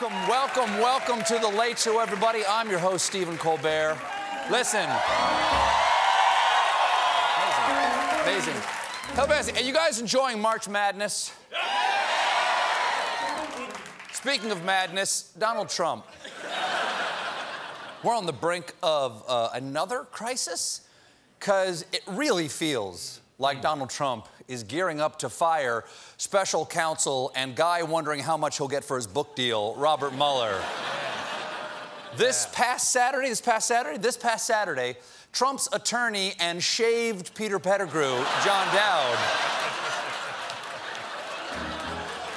Welcome to The Late Show, everybody. I'm your host, Stephen Colbert. Listen. Amazing. Amazing. Are you guys enjoying March Madness? Speaking of madness, Donald Trump. We're on the brink of another crisis, because it really feels like Donald Trump is gearing up to fire special counsel and guy wondering how much he'll get for his book deal, Robert Mueller. This past Saturday, Trump's attorney and shaved Peter Pettigrew, John Dowd,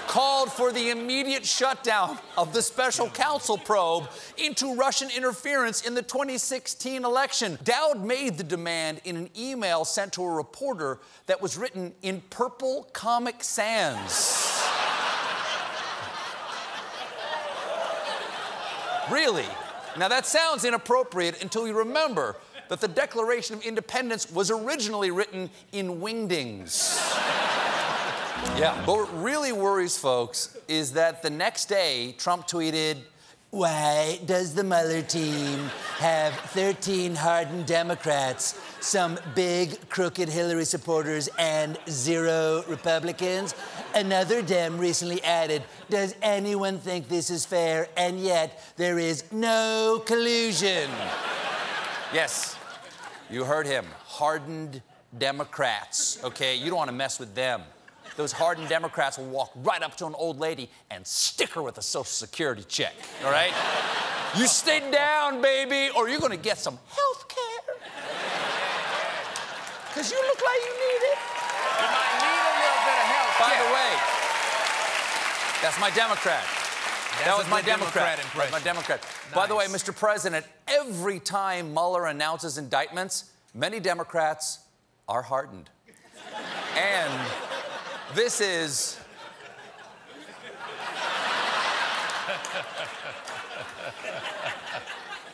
called for the immediate shutdown of the special counsel probe into Russian interference in the 2016 election. Dowd made the demand in an email sent to a reporter that was written in purple Comic Sans. Really? Now that sounds inappropriate until you remember that the Declaration of Independence was originally written in wingdings. Yeah, but what really worries folks is that the next day, Trump tweeted, "Why does the Mueller team have 13 hardened Democrats, some big crooked Hillary supporters, and 0 Republicans?" Another Dem recently added, "Does anyone think this is fair? And yet there is no collusion." Yes, you heard him. Hardened Democrats, okay? You don't want to mess with them. Those hardened Democrats will walk right up to an old lady and stick her with a Social Security check, all right? You stay down, baby, or you're gonna get some health care. Because you look like you need it. You might need a little bit of help. By the way, that's my Democrat. That was my Democrat. That's my Democrat. Nice. By the way, Mr. President, every time Mueller announces indictments, many Democrats are hardened. And this is...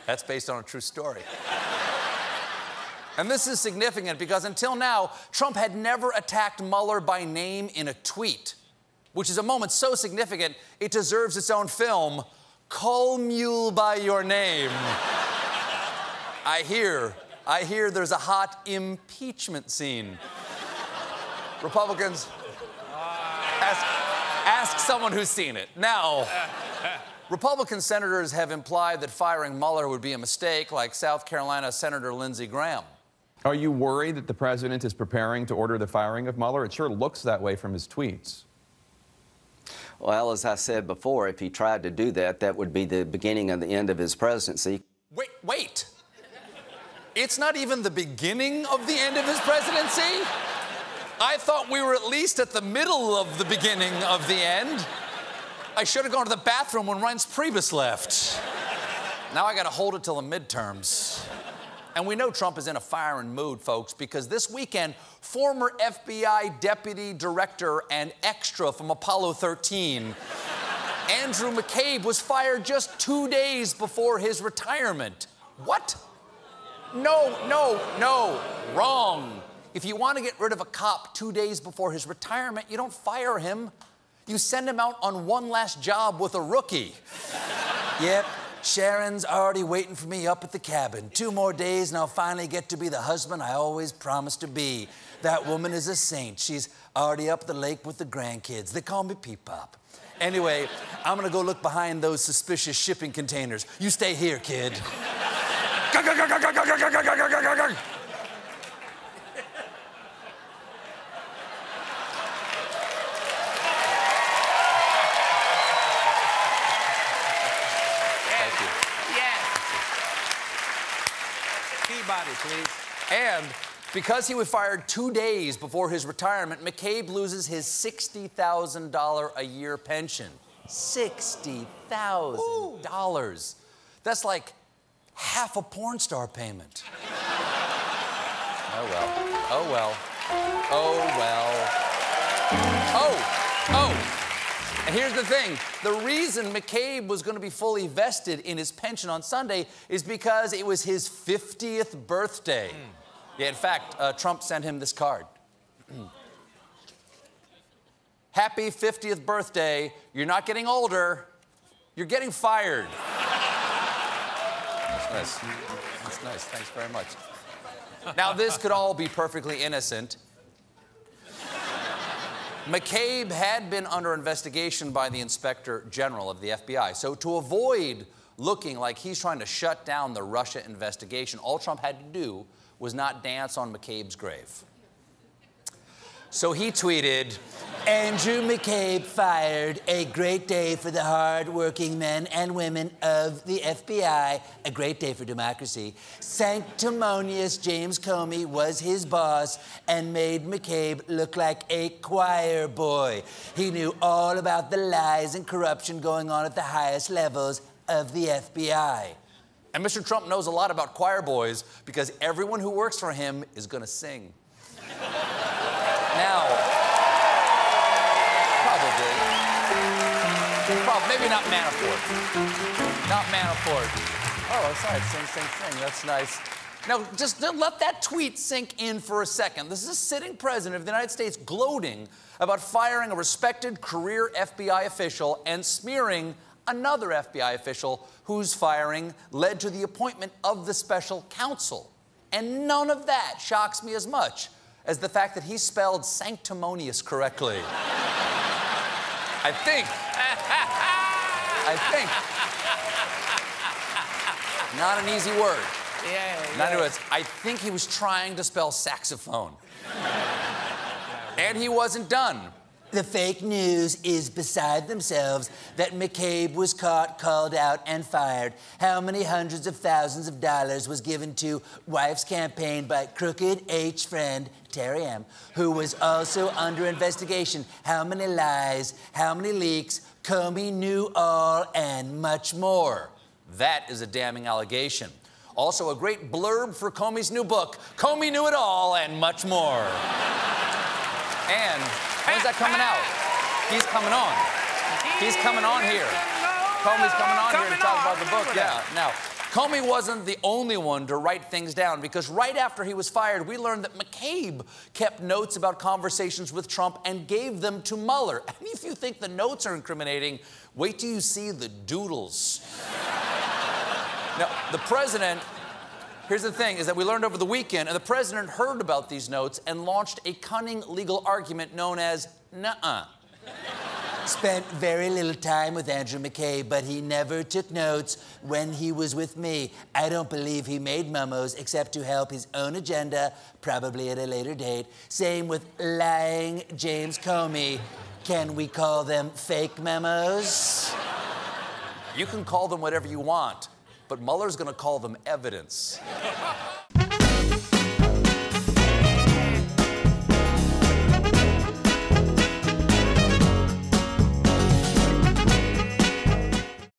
That's based on a true story. And this is significant because until now, Trump had never attacked Mueller by name in a tweet, which is a moment so significant, it deserves its own film, Call Mule by Your Name. I hear there's a hot impeachment scene. Republicans... Ask someone who's seen it. Now, Republican senators have implied that firing Mueller would be a mistake, like South Carolina Senator Lindsey Graham. Are you worried that the president is preparing to order the firing of Mueller? It sure looks that way from his tweets. Well, as I said before, if he tried to do that, that would be the beginning of the end of his presidency. Wait. It's not even the beginning of the end of his presidency? I thought we were at least at the middle of the beginning of the end. I should have gone to the bathroom when Reince Priebus left. Now I gotta hold it till the midterms. And we know Trump is in a firing mood, folks, because this weekend, former FBI deputy director and extra from Apollo 13, Andrew McCabe, was fired just 2 days before his retirement. What? No, wrong. If you want to get rid of a cop 2 days before his retirement, you don't fire him. You send him out on one last job with a rookie. Yep, Sharon's already waiting for me up at the cabin. 2 more days and I'll finally get to be the husband I always promised to be. That woman is a saint. She's already up the lake with the grandkids. They call me Peepop. Anyway, I'm gonna go look behind those suspicious shipping containers. You stay here, kid. Peabody, please. And because he was fired 2 days before his retirement, McCabe loses his $60,000 a year pension. $60,000. That's like half a porn star payment. Oh, well. And here's the thing. The reason McCabe was going to be fully vested in his pension on Sunday is because it was his 50th birthday. Yeah, in fact, Trump sent him this card. Happy 50th birthday. You're not getting older. You're getting fired. That's nice. That's nice. Thanks very much. Now, this could all be perfectly innocent. McCabe had been under investigation by the Inspector General of the FBI. So to avoid looking like he's trying to shut down the Russia investigation, all Trump had to do was not dance on McCabe's grave. So he tweeted, Andrew McCabe fired. A great day for the hard-working men and women of the FBI. A great day for democracy. Sanctimonious James Comey was his boss and made McCabe look like a choir boy. He knew all about the lies and corruption going on at the highest levels of the FBI. And Mr. Trump knows a lot about choir boys because everyone who works for him is going to sing. Now, maybe not Manafort. Not Manafort. Oh, sorry, sing. That's nice. Now, just let that tweet sink in for a second. This is a sitting president of the United States gloating about firing a respected career FBI official and smearing another FBI official whose firing led to the appointment of the special counsel. And none of that shocks me as much as the fact that he spelled sanctimonious correctly. I think. Not an easy word. In other words, I think he was trying to spell saxophone. And he wasn't done. The fake news is beside themselves that McCabe was caught, called out, and fired. How many hundreds of thousands of dollars was given to wife's campaign by crooked H friend Terry M., who was also under investigation? How many lies, how many leaks? Comey knew all, and much more. That is a damning allegation. Also, a great blurb for Comey's new book, Comey Knew It All, and much more. And when's that coming out? He's coming on. He's coming on here. Comey's coming on here to talk about the book. Yeah. Now, Comey wasn't the only one to write things down, because right after he was fired, we learned that McCabe kept notes about conversations with Trump and gave them to Mueller. And if you think the notes are incriminating, wait till you see the doodles. Now, the president... Here's the thing, is that we learned over the weekend, and the president heard about these notes and launched a cunning legal argument known as nuh-uh. Spent very little time with Andrew McCabe, but he never took notes when he was with me. I don't believe he made memos except to help his own agenda, probably at a later date. Same with lying James Comey. Can we call them fake memos? You can call them whatever you want, but Mueller's gonna call them evidence.